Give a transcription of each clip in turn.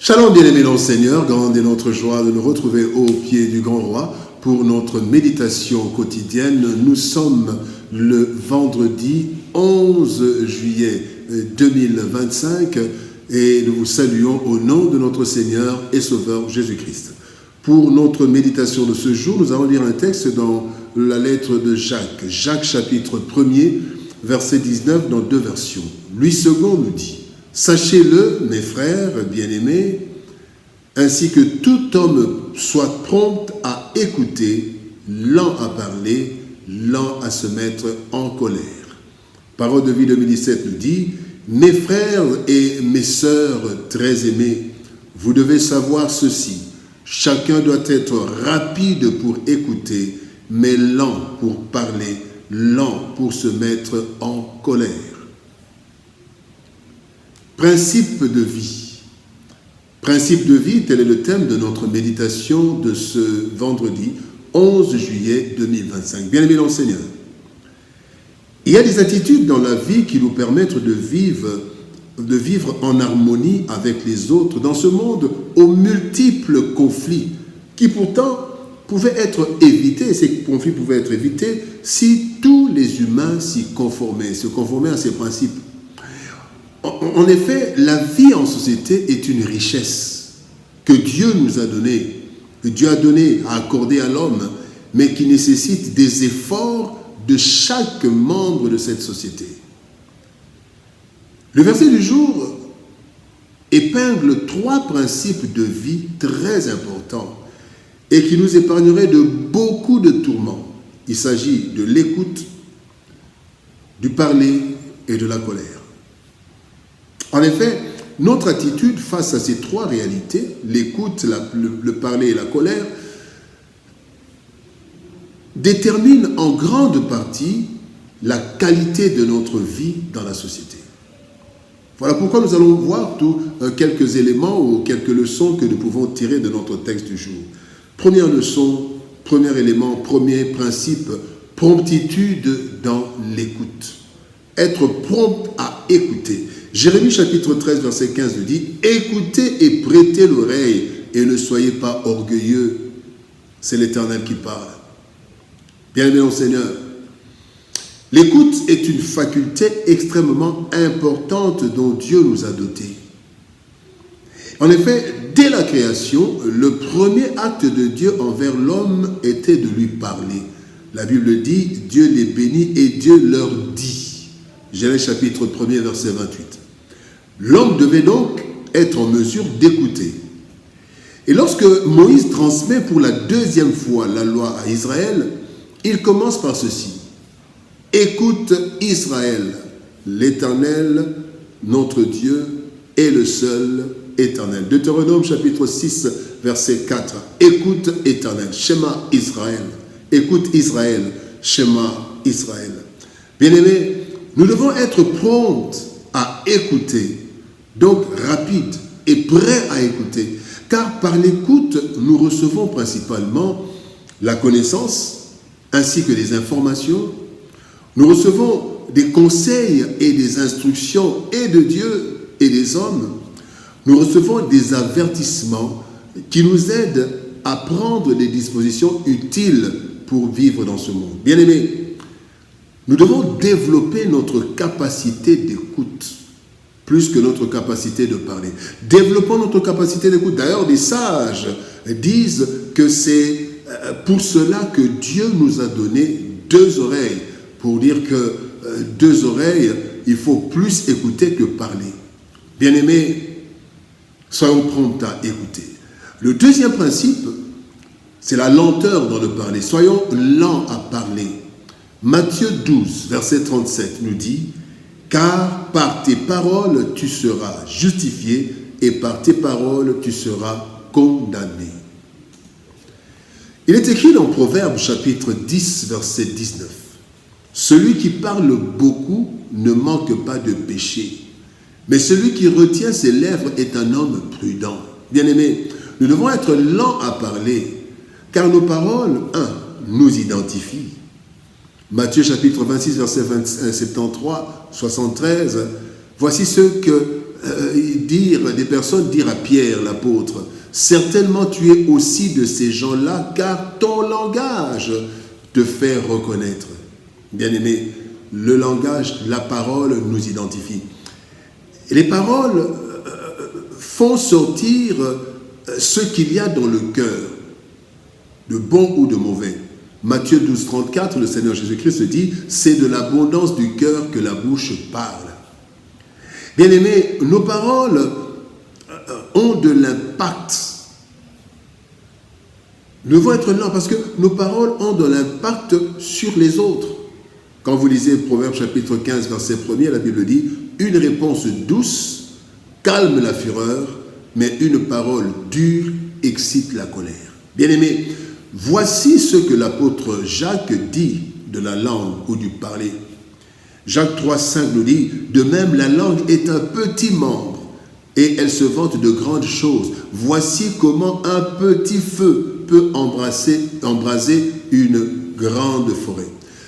Shalom bien-aimés dans le Seigneur, grande est notre joie de nous retrouver au pied du grand roi pour notre méditation quotidienne. Nous sommes le vendredi 11 juillet 2025 et nous vous saluons au nom de notre Seigneur et Sauveur Jésus-Christ. Pour notre méditation de ce jour, nous allons lire un texte dans la lettre de Jacques. Jacques chapitre 1er, verset 19 dans deux versions. Louis II nous dit: sachez-le, mes frères bien-aimés, ainsi que tout homme soit prompt à écouter, lent à parler, lent à se mettre en colère. Parole de vie 2017 nous dit: mes frères et mes sœurs très aimés, vous devez savoir ceci. Chacun doit être rapide pour écouter, mais lent pour parler, lent pour se mettre en colère. Principe de vie. Principe de vie, tel est le thème de notre méditation de ce vendredi 11 juillet 2025. Bien-aimés dans le Seigneur, il y a des attitudes dans la vie qui nous permettent de vivre en harmonie avec les autres dans ce monde aux multiples conflits qui pourtant pouvaient être évités. Ces conflits pouvaient être évités si tous les humains se conformaient à ces principes. En effet, la vie en société est une richesse que Dieu nous a donnée, que Dieu a accordée à l'homme, mais qui nécessite des efforts de chaque membre de cette société. Le verset du jour épingle 3 principes de vie très importants et qui nous épargneraient de beaucoup de tourments. Il s'agit de l'écoute, du parler et de la colère. En effet, notre attitude face à ces 3 réalités, l'écoute, le parler et la colère, détermine en grande partie la qualité de notre vie dans la société. Voilà pourquoi nous allons voir quelques éléments ou quelques leçons que nous pouvons tirer de notre texte du jour. Première leçon, premier élément, premier principe, promptitude dans l'écoute. Être prompt à écouter. Jérémie chapitre 13, verset 15 nous dit: écoutez et prêtez l'oreille et ne soyez pas orgueilleux. C'est l'Éternel qui parle. Bien-aimé dans le Seigneur, l'écoute est une faculté extrêmement importante dont Dieu nous a dotés. En effet, dès la création, le premier acte de Dieu envers l'homme était de lui parler. La Bible dit: Dieu les bénit et Dieu leur dit. Genèse chapitre 1er, verset 28. L'homme devait donc être en mesure d'écouter. Et lorsque Moïse transmet pour la 2e fois la loi à Israël, il commence par ceci: écoute Israël, l'Éternel, notre Dieu, est le seul Éternel. Deutéronome chapitre 6, verset 4. Écoute Éternel, Shema Israël. Écoute Israël, Shema Israël. Bien-aimés, nous devons être prompts à écouter, donc rapide et prêt à écouter, car par l'écoute, nous recevons principalement la connaissance ainsi que des informations. Nous recevons des conseils et des instructions et de Dieu et des hommes. Nous recevons des avertissements qui nous aident à prendre des dispositions utiles pour vivre dans ce monde. Bien-aimés, nous devons développer notre capacité d'écoute plus que notre capacité de parler. Développons notre capacité d'écoute. D'ailleurs, des sages disent que c'est pour cela que Dieu nous a donné 2 oreilles, pour dire que 2 oreilles, il faut plus écouter que parler. Bien-aimés, soyons prompts à écouter. Le 2e principe, c'est la lenteur dans le parler. Soyons lents à parler. Matthieu 12, verset 37 nous dit: car par tes paroles tu seras justifié et par tes paroles tu seras condamné. Il est écrit dans Proverbes chapitre 10, verset 19. Celui qui parle beaucoup ne manque pas de péché, mais celui qui retient ses lèvres est un homme prudent. Bien-aimés, nous devons être lents à parler, car nos paroles, nous identifient. Matthieu chapitre 26, verset 73, 73, voici ce que des personnes dire à Pierre, l'apôtre, certainement tu es aussi de ces gens-là, car ton langage te fait reconnaître. Bien-aimé, le langage, la parole nous identifie. Et les paroles font sortir ce qu'il y a dans le cœur, de bon ou de mauvais. Matthieu 12, 34, le Seigneur Jésus-Christ dit, c'est de l'abondance du cœur que la bouche parle. Bien-aimés, nos paroles ont de l'impact. Nous devons être lents parce que nos paroles ont de l'impact sur les autres. Quand vous lisez Proverbe chapitre 15, verset 1er, la Bible dit, une réponse douce calme la fureur, mais une parole dure excite la colère. Bien-aimés, voici ce que l'apôtre Jacques dit de la langue ou du parler. Jacques 3, 5 nous dit, de même la langue est un petit membre et elle se vante de grandes choses. Voici comment un petit feu peut embraser une grande forêt.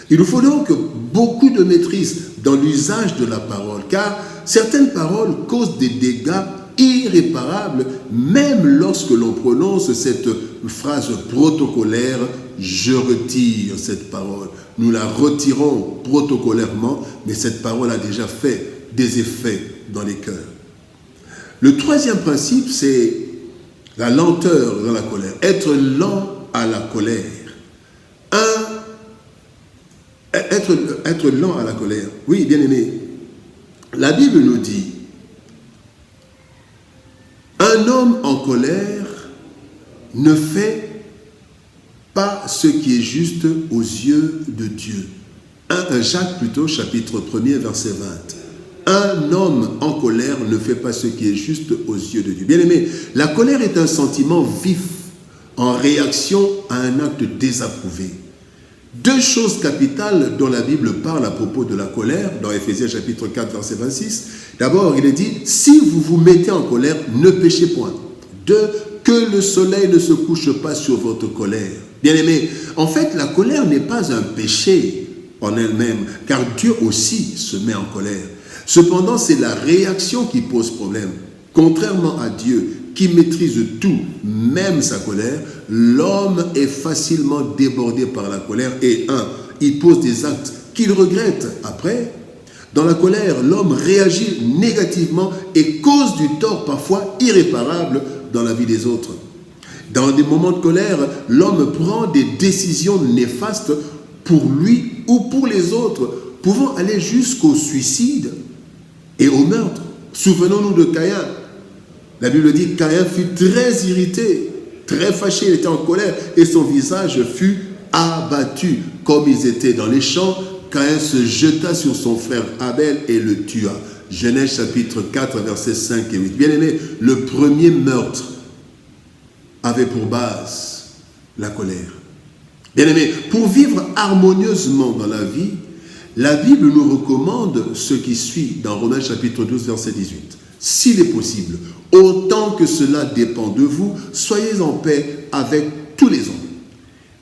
Il nous faut donc beaucoup de maîtrise dans l'usage de la parole, car certaines paroles causent des dégâts irréparables, même lorsque l'on prononce cette phrase protocolaire « je retire cette parole ». Nous la retirons protocolairement, mais cette parole a déjà fait des effets dans les cœurs. Le troisième principe, c'est la lenteur dans la colère. Être lent à la colère. Être lent à la colère. Oui, bien aimé. La Bible nous dit, un homme en colère ne fait pas ce qui est juste aux yeux de Dieu. Jacques plutôt, chapitre 1er, verset 20. Un homme en colère ne fait pas ce qui est juste aux yeux de Dieu. Bien aimé, la colère est un sentiment vif en réaction à un acte désapprouvé. Deux choses capitales dont la Bible parle à propos de la colère, dans Éphésiens chapitre 4, verset 26. D'abord, il est dit, si vous vous mettez en colère, ne péchez point. Deux, que le soleil ne se couche pas sur votre colère. Bien aimé, en fait, la colère n'est pas un péché en elle-même, car Dieu aussi se met en colère. Cependant, c'est la réaction qui pose problème. Contrairement à Dieu, qui maîtrise tout, même sa colère, l'homme est facilement débordé par la colère et il pose des actes qu'il regrette après. Dans la colère, l'homme réagit négativement et cause du tort parfois irréparable dans la vie des autres. Dans des moments de colère, l'homme prend des décisions néfastes pour lui ou pour les autres, pouvant aller jusqu'au suicide et au meurtre. Souvenons-nous de Caïn. La Bible dit que Caïn fut très irrité, très fâché, il était en colère et son visage fut abattu. Comme ils étaient dans les champs, Caïn se jeta sur son frère Abel et le tua. Genèse chapitre 4, versets 5 et 8. Bien aimé, le premier meurtre avait pour base la colère. Bien aimé, pour vivre harmonieusement dans la vie, la Bible nous recommande ce qui suit dans Romains chapitre 12, verset 18. S'il est possible, autant que cela dépend de vous, soyez en paix avec tous les hommes.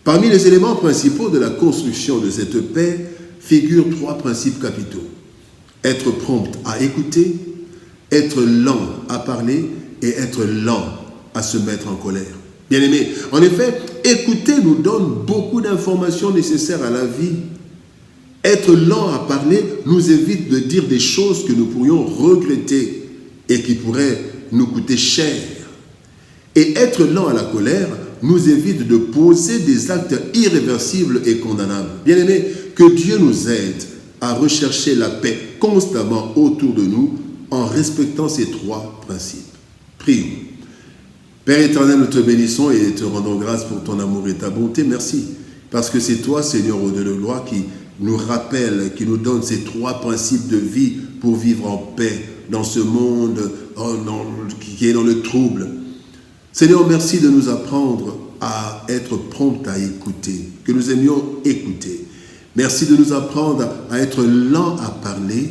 Parmi les éléments principaux de la construction de cette paix figurent trois principes capitaux. Être prompt à écouter, être lent à parler et être lent à se mettre en colère. Bien aimé, en effet, écouter nous donne beaucoup d'informations nécessaires à la vie. Être lent à parler nous évite de dire des choses que nous pourrions regretter et qui pourraient nous coûter cher. Et être lent à la colère nous évite de poser des actes irréversibles et condamnables. Bien aimé, que Dieu nous aide à rechercher la paix constamment autour de nous en respectant ces trois principes. Prions. Père éternel, nous te bénissons et te rendons grâce pour ton amour et ta bonté. Merci, parce que c'est toi, Seigneur, au Dieu de gloire, qui nous rappelle, qui nous donne ces trois principes de vie pour vivre en paix dans ce monde qui est dans le trouble. Seigneur, merci de nous apprendre à être prompt à écouter, que nous aimions écouter. Merci de nous apprendre à être lent à parler,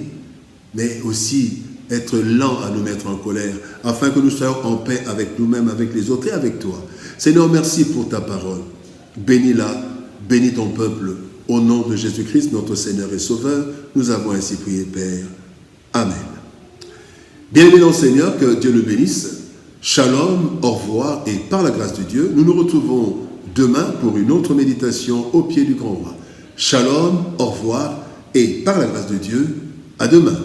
mais aussi être lent à nous mettre en colère, afin que nous soyons en paix avec nous-mêmes, avec les autres et avec toi. Seigneur, merci pour ta parole. Bénis-la, bénis ton peuple. Au nom de Jésus-Christ, notre Seigneur et Sauveur, nous avons ainsi prié, Père. Amen. Bien-aimés dans le Seigneur, que Dieu le bénisse. Shalom, au revoir, et par la grâce de Dieu, nous nous retrouvons demain pour une autre méditation au pied du grand roi. Shalom, au revoir, et par la grâce de Dieu, à demain.